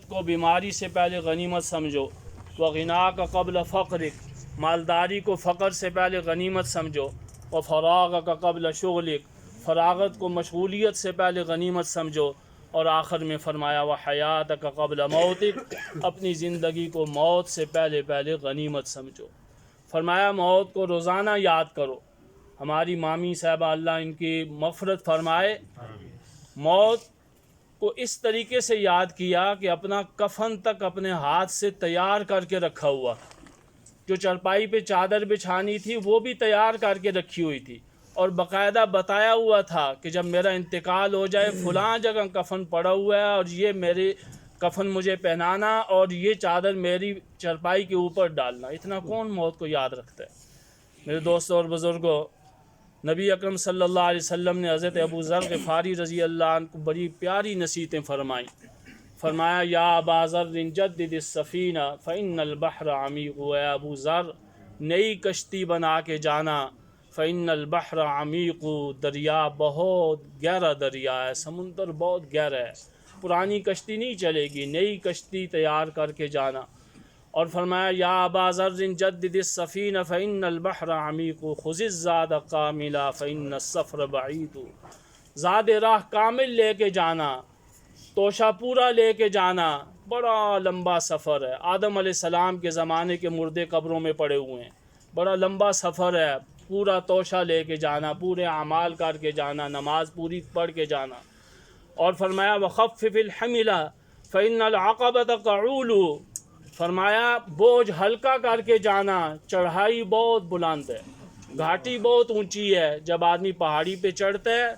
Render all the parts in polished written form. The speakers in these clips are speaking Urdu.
کو بیماری سے پہلے غنیمت سمجھو، وغناک قبل فقرک، مالداری کو فقر سے پہلے غنیمت سمجھو، وفراغک قبل شغلک، فراغت کو مشغولیت سے پہلے غنیمت سمجھو، اور آخر میں فرمایا وحیاتک قبل موتک، اپنی زندگی کو موت سے پہلے غنیمت سمجھو۔ فرمایا موت کو روزانہ یاد کرو۔ ہماری مامی صاحبہ اللہ ان کی مغفرت فرمائے، موت کو اس طریقے سے یاد کیا کہ اپنا کفن تک اپنے ہاتھ سے تیار کر کے رکھا ہوا، جو چرپائی پہ چادر بچھانی تھی وہ بھی تیار کر کے رکھی ہوئی تھی، اور باقاعدہ بتایا ہوا تھا کہ جب میرا انتقال ہو جائے فلاں جگہ کفن پڑا ہوا ہے اور یہ میرے کفن مجھے پہنانا اور یہ چادر میری چرپائی کے اوپر ڈالنا۔ اتنا کون موت کو یاد رکھتا ہے؟ میرے دوستوں اور بزرگوں، نبی اکرم صلی اللہ علیہ وسلم نے حضرت ابو ذر غفاری رضی اللہ عنہ کو بڑی پیاری نصیحتیں فرمائیں۔ فرمایا یا ابا ذر جدد السفینہ فإن البحر عمیق، اے ابو ذر نئی کشتی بنا کے جانا، فإن البحر عمیق، دریا بہت گہرا دریا ہے، سمندر بہت گہرا ہے، پرانی کشتی نہیں چلے گی، نئی کشتی تیار کر کے جانا۔ اور فرمایا یا ابا ذر جدد السفینہ فإن البحر عمیق خذ الزاد کاملا فإن السفر بعید، زاد راہ کامل لے کے جانا، توشہ پورا لے کے جانا، بڑا لمبا سفر ہے۔ آدم علیہ السلام کے زمانے کے مردے قبروں میں پڑے ہوئے ہیں، بڑا لمبا سفر ہے، پورا توشہ لے کے جانا، پورے اعمال کر کے جانا، نماز پوری پڑھ کے جانا۔ اور فرمایا وخفف الحملہ فإن العقبۃ قعول، فرمایا بوجھ ہلکا کر کے جانا، چڑھائی بہت بلند ہے، گھاٹی بہت اونچی ہے۔ جب آدمی پہاڑی پہ چڑھتا ہے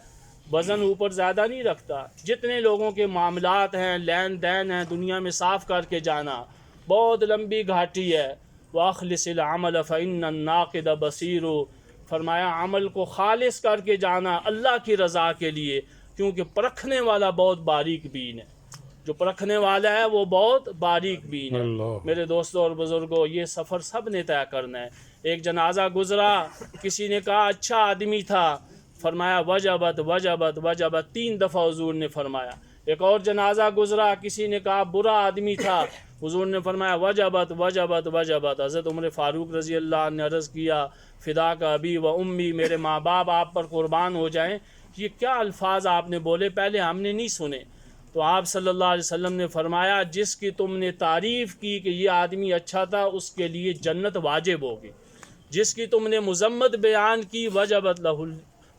وزن اوپر زیادہ نہیں رکھتا، جتنے لوگوں کے معاملات ہیں، لین دین ہیں، دنیا میں صاف کر کے جانا، بہت لمبی گھاٹی ہے۔ وَأَخْلِصِ الْعَمَلَ فَإِنَّ النَّاقِدَ بَصِيرٌ، فرمایا عمل کو خالص کر کے جانا اللہ کی رضا کے لیے، کیونکہ پرکھنے والا بہت باریک بین ہے، جو پرکھنے والا ہے وہ بہت باریک بین ہے۔ میرے دوستوں اور بزرگوں، یہ سفر سب نے طے کرنا ہے۔ ایک جنازہ گزرا، کسی نے کہا اچھا آدمی تھا، فرمایا وجبت وجبت وجبت، 3 دفعہ حضور نے فرمایا۔ ایک اور جنازہ گزرا، کسی نے کہا برا آدمی تھا، حضور نے فرمایا وجبت وجبت وجبت۔ حضرت عمر فاروق رضی اللہ عنہ نے عرض کیا فداک ابی و امی، میرے ماں باپ آپ پر قربان ہو جائیں، یہ کیا الفاظ آپ نے بولے، پہلے ہم نے نہیں سنے۔ تو آپ صلی اللہ علیہ وسلم نے فرمایا جس کی تم نے تعریف کی کہ یہ آدمی اچھا تھا اس کے لیے جنت واجب ہوگی، جس کی تم نے مذمت بیان کی وجبت لہ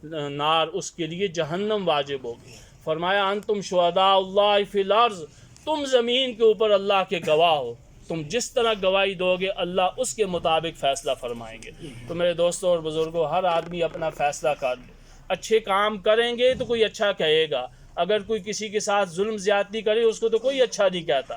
النار، اس کے لیے جہنم واجب ہوگی۔ فرمایا انتم شہداء اللہ فی الارض، تم زمین کے اوپر اللہ کے گواہ ہو، تم جس طرح گواہی دو گے اللہ اس کے مطابق فیصلہ فرمائیں گے۔ تو میرے دوستوں اور بزرگوں، ہر آدمی اپنا فیصلہ کر لے، اچھے کام کریں گے تو کوئی اچھا کہے گا، اگر کوئی کسی کے ساتھ ظلم زیادتی کرے اس کو تو کوئی اچھا نہیں کہتا۔